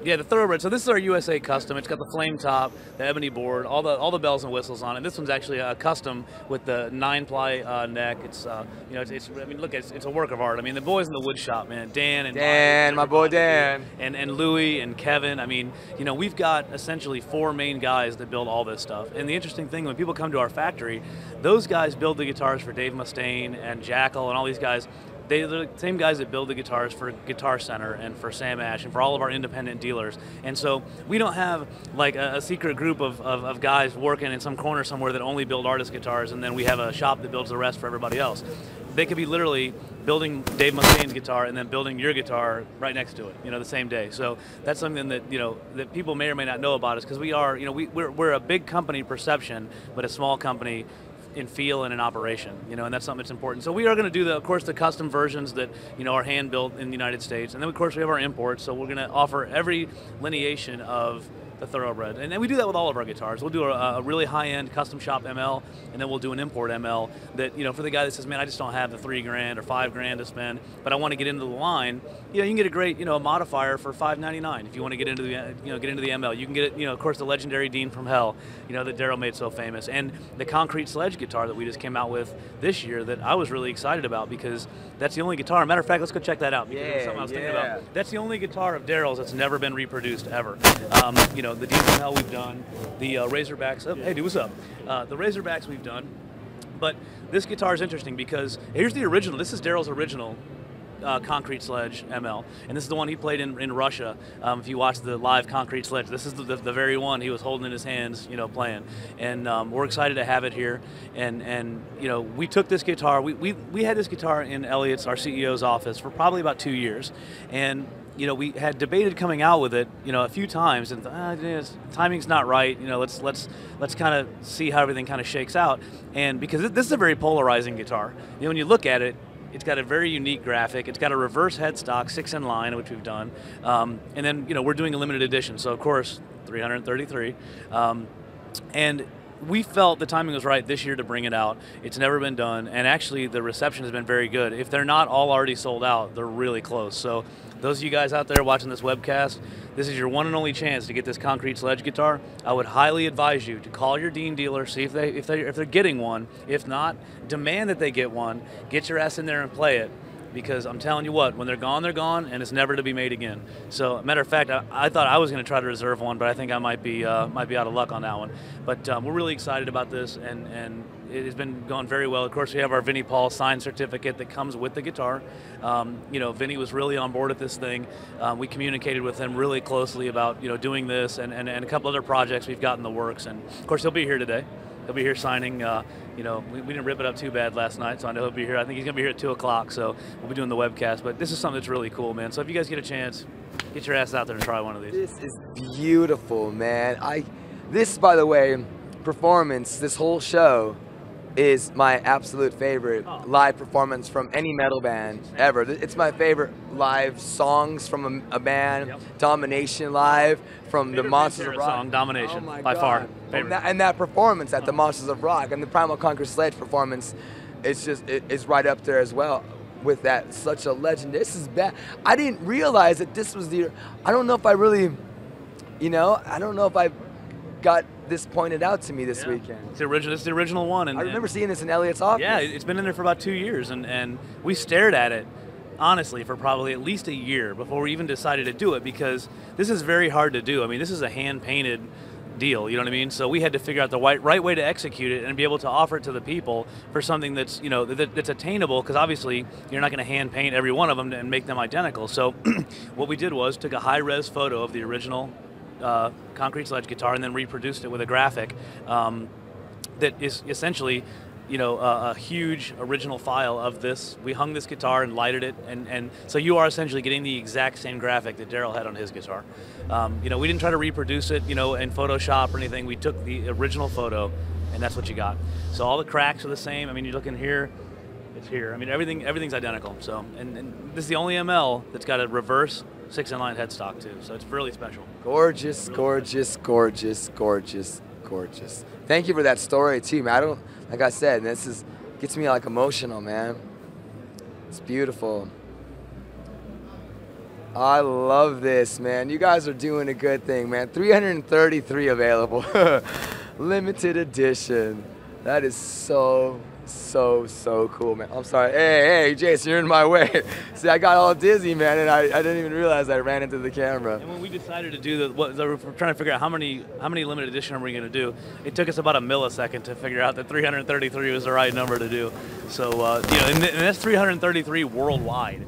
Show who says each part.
Speaker 1: Yeah, the Thoroughbred. So this is our USA custom. It's got the flame top, the ebony board, all the bells and whistles on it. This one's actually a custom with the 9-ply neck. It's you know, I mean, look, it's a work of art. I mean, the boys in the wood shop, man, Dan,
Speaker 2: my boy Dan,
Speaker 1: and Louie and Kevin. I mean, you know, we've got essentially 4 main guys that build all this stuff. And the interesting thing, when people come to our factory, those guys build the guitars for Dave Mustaine and Jackyl and all these guys. They're the same guys that build the guitars for Guitar Center and for Sam Ash and for all of our independent dealers. And so we don't have like a secret group of guys working in some corner somewhere that only build artist guitars, and then we have a shop that builds the rest for everybody else. They could be literally building Dave Mustaine's guitar and then building your guitar right next to it, you know, the same day. So that's something that, you know, that people may or may not know about us, because we are, you know, we're a big company perception, but a small company in feel and in operation, you know, and that's something that's important. So we are going to do, of course, the custom versions that, you know, are hand built in the United States, and then of course we have our imports. So we're going to offer every lineation of the Thoroughbred, and then we do that with all of our guitars. We'll do a really high-end custom shop ML, and then we'll do an import ML that, you know, for the guy that says, man, I just don't have the $3 grand or $5 grand to spend, but I want to get into the line. You know, you can get a great, you know, modifier for $5.99 if you want to get into the, you know, get into the ML. You can get it, you know, of course, the legendary Dean from Hell, you know, that Daryl made so famous, and the concrete Sledge guitar that we just came out with this year that I was really excited about, because that's the only guitar. Matter of fact, let's go check that out, because it was something I was thinking about. That's the only guitar of Daryl's that's never been reproduced ever. You know, the Dean from Hell we've done, the Razorbacks. Oh, hey, dude, what's up? The Razorbacks we've done, but this guitar is interesting because here's the original. This is Daryl's original concrete Sledge ML, and this is the one he played in Russia. If you watch the live concrete Sledge, this is the very one he was holding in his hands, you know, playing. And we're excited to have it here. And you know, we took this guitar. We had this guitar in Elliot's, our CEO's office, for probably about 2 years, and you know, we had debated coming out with it, you know, a few times, and timing's not right. You know, let's kind of see how everything kind of shakes out. And because this is a very polarizing guitar, you know, when you look at it, it's got a very unique graphic. It's got a reverse headstock, 6 in line, which we've done, and then, you know, we're doing a limited edition, so of course 333, and we felt the timing was right this year to bring it out. It's never been done, and actually the reception has been very good. If they're not all already sold out, they're really close. So those of you guys out there watching this webcast, this is your one and only chance to get this concrete Sledge guitar. I would highly advise you to call your Dean dealer, see if they're getting one. If not, demand that they get one. Get your ass in there and play it, because I'm telling you what, when they're gone, and it's never to be made again. So, matter of fact, I thought I was going to try to reserve one, but I think I might be out of luck on that one. But we're really excited about this, and it has been going very well. Of course, we have our Vinnie Paul signed certificate that comes with the guitar. You know, Vinnie was really on board with this thing. We communicated with him really closely about, you know, doing this and a couple other projects we've got in the works. And of course, he'll be here today. He'll be here signing. You know, we didn't rip it up too bad last night, so I know he'll be here. I think he's going to be here at 2 o'clock, so we'll be doing the webcast. But this is something that's really cool, man. So if you guys get a chance, get your ass out there and try one of these.
Speaker 2: This is beautiful, man. This, by the way, performance, this whole show is my absolute favorite live performance from any metal band ever. It's my favorite live songs from a band. Domination live from the Monsters of Rock.
Speaker 1: Song, Domination,
Speaker 2: oh my
Speaker 1: by
Speaker 2: God.
Speaker 1: far. Favorite.
Speaker 2: And that performance at the Monsters of Rock and the Primal Conquer Sledge performance, it's right up there as well with that. Such a legend. This is bad. I didn't realize that this was I don't know if I really, you know, I don't know if I got this pointed out to me this weekend.
Speaker 1: It's the original one. And
Speaker 2: I remember seeing this in Elliot's office.
Speaker 1: Yeah, it's been in there for about 2 years, and we stared at it, honestly, for probably at least a year before we even decided to do it, because this is very hard to do. I mean, this is a hand-painted deal, you know what I mean? So we had to figure out the right way to execute it and be able to offer it to the people for something that's, you know, that's attainable, because obviously you're not going to hand paint every one of them and make them identical. So what we did was took a high-res photo of the original concrete Sledge guitar and then reproduced it with a graphic that is essentially, you know, a huge original file of this. We hung this guitar and lighted it, and so you are essentially getting the exact same graphic that Daryl had on his guitar. You know, we didn't try to reproduce it, you know, in Photoshop or anything. We took the original photo, and that's what you got. So all the cracks are the same. I mean, you look in here, it's here. I mean, everything's identical. So, and this is the only ML that's got a reverse 6-in-line headstock too. So it's really special.
Speaker 2: Gorgeous, gorgeous, gorgeous, gorgeous, gorgeous. Thank you for that story too, man. Like I said, this gets me like emotional, man. It's beautiful. I love this, man. You guys are doing a good thing, man. 333 available. Limited edition. That is so cool, man. I'm sorry. Hey, Jason, you're in my way. See, I got all dizzy, man, and I didn't even realize I ran into the camera.
Speaker 1: And when we decided to do we're trying to figure out how many limited edition are we going to do, it took us about a millisecond to figure out that 333 was the right number to do. So, you know, and that's 333 worldwide.